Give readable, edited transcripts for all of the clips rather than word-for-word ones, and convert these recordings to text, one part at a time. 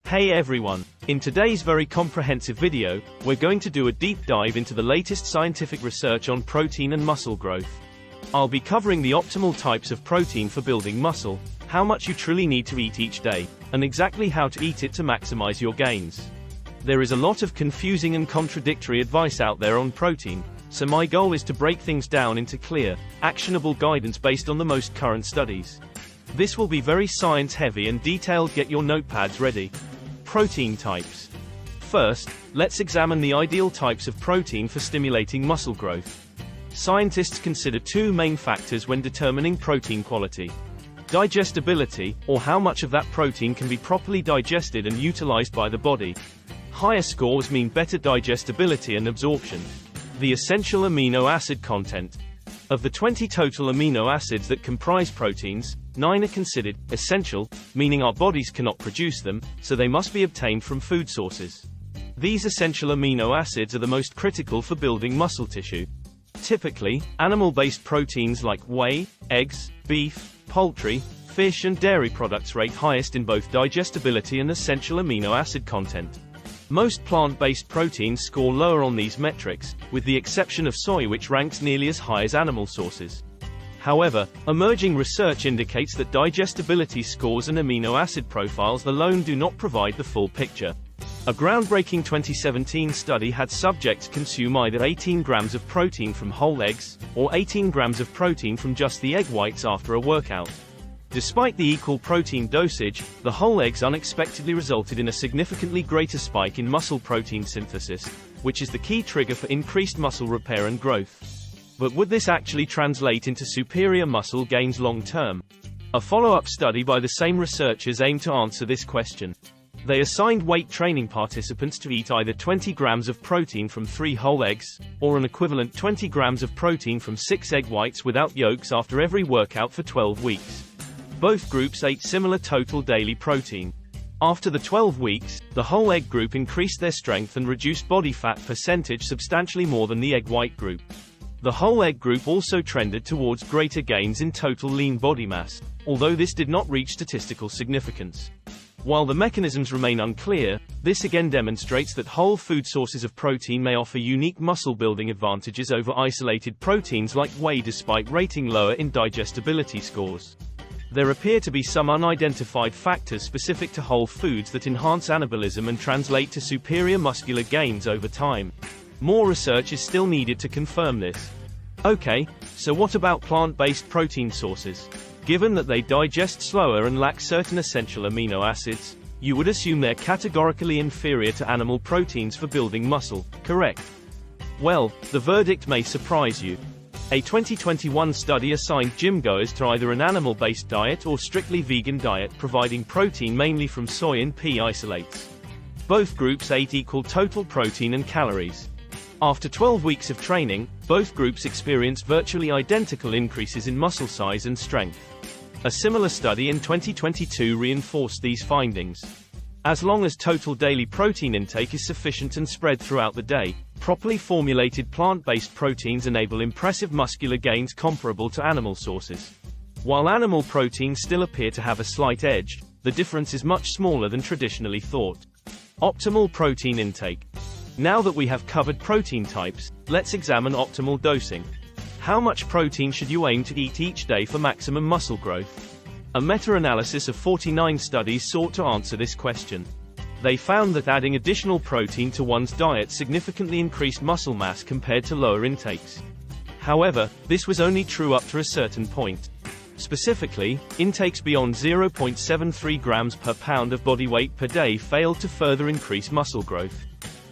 Hey everyone! In today's very comprehensive video, we're going to do a deep dive into the latest scientific research on protein and muscle growth. I'll be covering the optimal types of protein for building muscle, how much you truly need to eat each day, and exactly how to eat it to maximize your gains. There is a lot of confusing and contradictory advice out there on protein, so my goal is to break things down into clear, actionable guidance based on the most current studies. This will be very science-heavy and detailed. Get your notepads ready. Protein types. First, let's examine the ideal types of protein for stimulating muscle growth. Scientists consider two main factors when determining protein quality. Digestibility, or how much of that protein can be properly digested and utilized by the body. Higher scores mean better digestibility and absorption. The essential amino acid content. Of the 20 total amino acids that comprise proteins, 9 are considered essential, meaning our bodies cannot produce them, so they must be obtained from food sources. These essential amino acids are the most critical for building muscle tissue. Typically, animal-based proteins like whey, eggs, beef, poultry, fish and dairy products rate highest in both digestibility and essential amino acid content. Most plant-based proteins score lower on these metrics, with the exception of soy, which ranks nearly as high as animal sources. However, emerging research indicates that digestibility scores and amino acid profiles alone do not provide the full picture. A groundbreaking 2017 study had subjects consume either 18 grams of protein from whole eggs, or 18 grams of protein from just the egg whites after a workout. Despite the equal protein dosage, the whole eggs unexpectedly resulted in a significantly greater spike in muscle protein synthesis, which is the key trigger for increased muscle repair and growth. But would this actually translate into superior muscle gains long term? A follow-up study by the same researchers aimed to answer this question. They assigned weight training participants to eat either 20 grams of protein from 3 whole eggs, or an equivalent 20 grams of protein from 6 egg whites without yolks after every workout for 12 weeks. Both groups ate similar total daily protein. After the 12 weeks, the whole egg group increased their strength and reduced body fat percentage substantially more than the egg white group. The whole egg group also trended towards greater gains in total lean body mass, although this did not reach statistical significance. While the mechanisms remain unclear, this again demonstrates that whole food sources of protein may offer unique muscle-building advantages over isolated proteins like whey, despite rating lower in digestibility scores. There appear to be some unidentified factors specific to whole foods that enhance anabolism and translate to superior muscular gains over time. More research is still needed to confirm this. Okay, so what about plant-based protein sources? Given that they digest slower and lack certain essential amino acids, you would assume they're categorically inferior to animal proteins for building muscle, correct? Well, the verdict may surprise you. A 2021 study assigned gym-goers to either an animal-based diet or strictly vegan diet providing protein mainly from soy and pea isolates. Both groups ate equal total protein and calories. After 12 weeks of training, both groups experienced virtually identical increases in muscle size and strength. A similar study in 2022 reinforced these findings. As long as total daily protein intake is sufficient and spread throughout the day, properly formulated plant-based proteins enable impressive muscular gains comparable to animal sources. While animal proteins still appear to have a slight edge, the difference is much smaller than traditionally thought. Optimal protein intake. Now that we have covered protein types, let's examine optimal dosing. How much protein should you aim to eat each day for maximum muscle growth? A meta-analysis of 49 studies sought to answer this question. They found that adding additional protein to one's diet significantly increased muscle mass compared to lower intakes. However, this was only true up to a certain point. Specifically, intakes beyond 0.73 grams per pound of body weight per day failed to further increase muscle growth.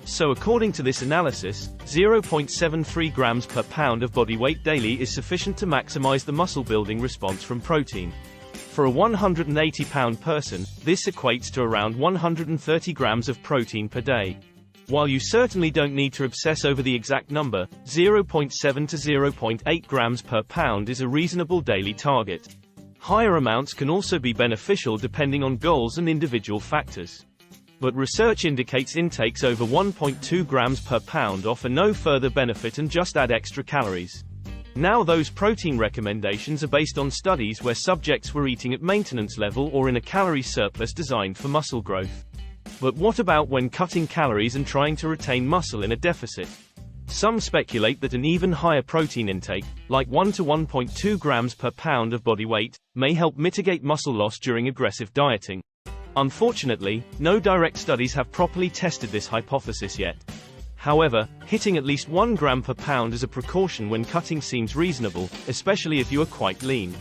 So according to this analysis, 0.73 grams per pound of body weight daily is sufficient to maximize the muscle-building response from protein. For a 180-pound person, this equates to around 130 grams of protein per day. While you certainly don't need to obsess over the exact number, 0.7 to 0.8 grams per pound is a reasonable daily target. Higher amounts can also be beneficial depending on goals and individual factors. But research indicates intakes over 1.2 grams per pound offer no further benefit and just add extra calories. Now those protein recommendations are based on studies where subjects were eating at maintenance level or in a calorie surplus designed for muscle growth. But what about when cutting calories and trying to retain muscle in a deficit? Some speculate that an even higher protein intake, like 1 to 1.2 grams per pound of body weight, may help mitigate muscle loss during aggressive dieting. Unfortunately, no direct studies have properly tested this hypothesis yet. However, hitting at least 1 gram per pound as a precaution when cutting seems reasonable, especially if you are quite lean.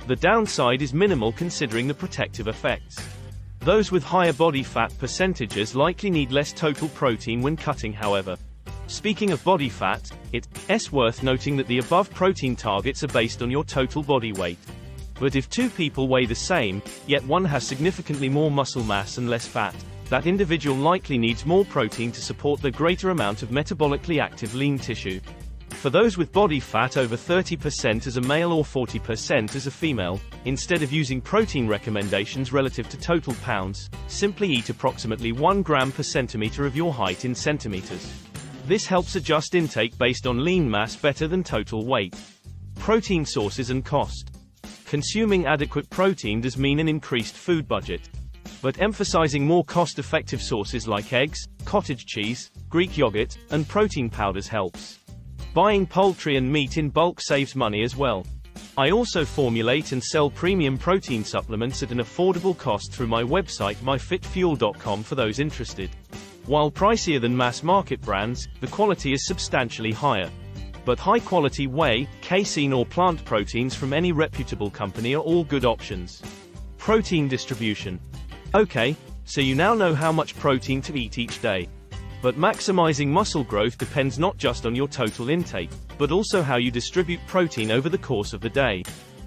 The downside is minimal considering the protective effects. Those with higher body fat percentages likely need less total protein when cutting, however. Speaking of body fat, it's worth noting that the above protein targets are based on your total body weight. But if two people weigh the same, yet one has significantly more muscle mass and less fat, that individual likely needs more protein to support the greater amount of metabolically active lean tissue. For those with body fat over 30% as a male or 40% as a female, instead of using protein recommendations relative to total pounds, simply eat approximately 1 gram per centimeter of your height in centimeters. This helps adjust intake based on lean mass better than total weight. Protein sources and cost. Consuming adequate protein does mean an increased food budget. But emphasizing more cost-effective sources like eggs, cottage cheese, Greek yogurt, and protein powders helps. Buying poultry and meat in bulk saves money as well. I also formulate and sell premium protein supplements at an affordable cost through my website myfitfuel.com for those interested. While pricier than mass-market brands, the quality is substantially higher. But high-quality whey, casein or plant proteins from any reputable company are all good options. Protein distribution. Okay, so you now know how much protein to eat each day. But maximizing muscle growth depends not just on your total intake, but also how you distribute protein over the course of the day.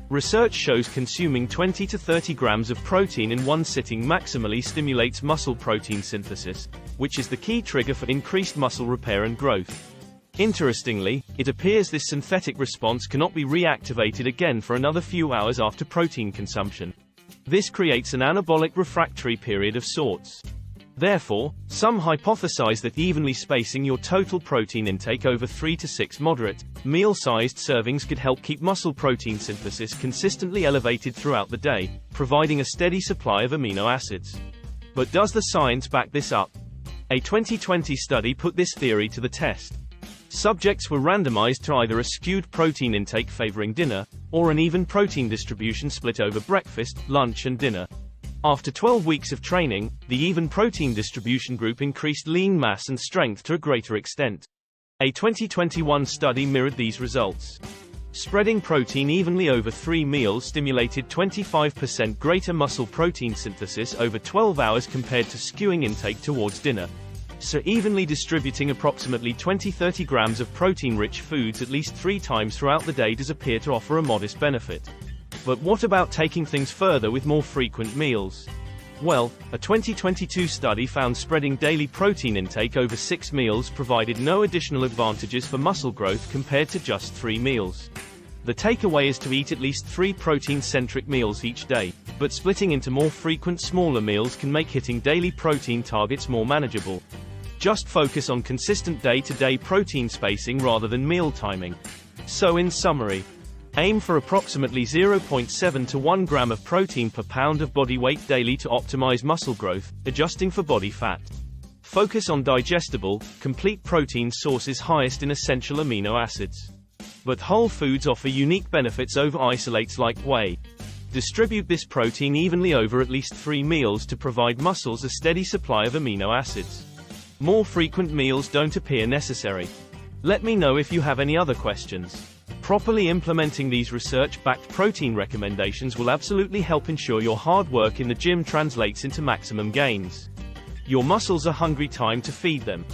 Research shows consuming 20 to 30 grams of protein in one sitting maximally stimulates muscle protein synthesis, which is the key trigger for increased muscle repair and growth. Interestingly, it appears this synthetic response cannot be reactivated again for another few hours after protein consumption. This creates an anabolic refractory period of sorts. Therefore, some hypothesize that evenly spacing your total protein intake over 3 to 6 moderate, meal-sized servings could help keep muscle protein synthesis consistently elevated throughout the day, providing a steady supply of amino acids. But does the science back this up? A 2020 study put this theory to the test. Subjects were randomized to either a skewed protein intake favoring dinner, or an even protein distribution split over breakfast, lunch and dinner. After 12 weeks of training, the even protein distribution group increased lean mass and strength to a greater extent. A 2021 study mirrored these results. Spreading protein evenly over 3 meals stimulated 25% greater muscle protein synthesis over 12 hours compared to skewing intake towards dinner. So evenly distributing approximately 20-30 grams of protein-rich foods at least 3 times throughout the day does appear to offer a modest benefit. But what about taking things further with more frequent meals? Well, a 2022 study found spreading daily protein intake over 6 meals provided no additional advantages for muscle growth compared to just 3 meals. The takeaway is to eat at least 3 protein-centric meals each day, but splitting into more frequent smaller meals can make hitting daily protein targets more manageable. Just focus on consistent day-to-day protein spacing rather than meal timing. So in summary, aim for approximately 0.7 to 1 gram of protein per pound of body weight daily to optimize muscle growth, adjusting for body fat. Focus on digestible, complete protein sources highest in essential amino acids. But whole foods offer unique benefits over isolates like whey. Distribute this protein evenly over at least 3 meals to provide muscles a steady supply of amino acids. More frequent meals don't appear necessary. Let me know if you have any other questions. Properly implementing these research-backed protein recommendations will absolutely help ensure your hard work in the gym translates into maximum gains. Your muscles are hungry, time to feed them.